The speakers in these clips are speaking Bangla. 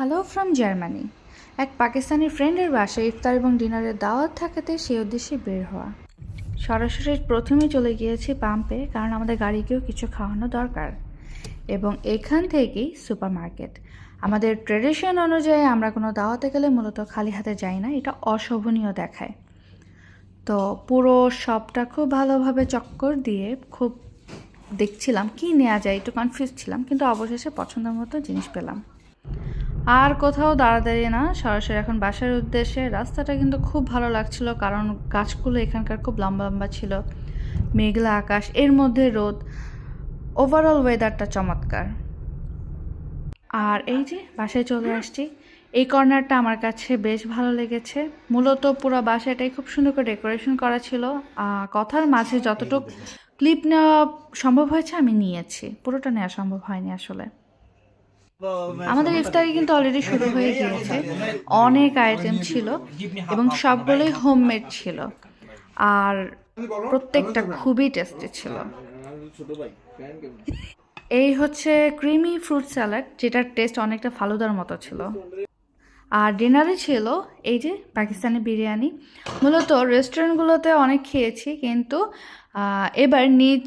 Hello from Germany. এক পাকিস্তানি ফ্রেন্ডের বাসায় ইফতার এবং ডিনারের দাওয়াত থাকাতে সেই উদ্দেশ্যে বের হওয়া। সরাসরি প্রথমে চলে গিয়েছি পাম্পে, কারণ আমাদের গাড়িকেও কিছু খাওয়ানো দরকার, এবং এখান থেকেই সুপার মার্কেট। আমাদের ট্রেডিশন অনুযায়ী আমরা কোনো দাওয়াতে গেলে মূলত খালি হাতে যাই না, এটা অশোভনীয় দেখায়। তো পুরো শপটা খুব ভালোভাবে চক্কর দিয়ে খুব দেখছিলাম কি নেওয়া যায়, একটু কনফিউজ ছিলাম, কিন্তু অবশেষে পছন্দের মতো জিনিস পেলাম। আর কোথাও দাঁড়াদাঁড়িয়ে না, সরাসরি এখন বাসার উদ্দেশ্যে। রাস্তাটা কিন্তু খুব ভালো লাগছিল, কারণ গাছগুলো এখানকার খুব লম্বা লম্বা ছিল, মেঘলা আকাশ, এর মধ্যে রোদ, ওভারঅল ওয়েদারটা চমৎকার। আর এই যে বাসায় চলে আসছি, এই কর্নারটা আমার কাছে বেশ ভালো লেগেছে। মূলত পুরো বাসাটাই খুব সুন্দর করে ডেকোরেশন করা ছিল। কথার মাঝে যতটুকু ক্লিপ নেওয়া সম্ভব হয়েছে আমি নিয়েছি, পুরোটা নেওয়া সম্ভব হয়নি আসলে। আমাদের ইফতারি কিন্তু অলরেডি শুরু হয়ে গিয়েছে। অনেক আইটেম ছিল এবং সবগুলোই হোমমেড ছিল, আর প্রত্যেকটা খুবই টেস্টি ছিল। এই হচ্ছে ক্রিমি ফ্রুট স্যালাড, যেটার টেস্ট অনেকটা ফালুদার মতো ছিল। আর ডিনারে ছিল এই যে পাকিস্তানি বিরিয়ানি। মূলত রেস্টুরেন্টগুলোতে অনেক খেয়েছি, কিন্তু এবার নিজ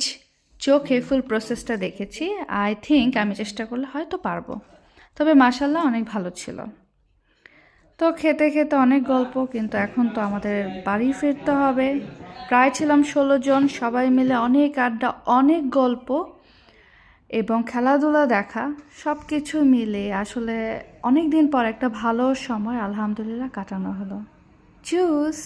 চোখে ফুল প্রসেসটা দেখেছি। আই থিঙ্ক আমি চেষ্টা করলে হয়তো পারবো। তবে মাশাল্লাহ অনেক ভালো ছিল। তো খেতে খেতে অনেক গল্প, কিন্তু এখন তো আমাদের বাড়ি ফিরতে হবে। প্রায় ছিলাম 16 জন, সবাই মিলে অনেক আড্ডা, অনেক গল্প এবং খেলাধুলা দেখা, সব কিছু মিলে আসলে অনেক দিন পর একটা ভালো সময় আলহামদুলিল্লাহ কাটানো হলো। জুস।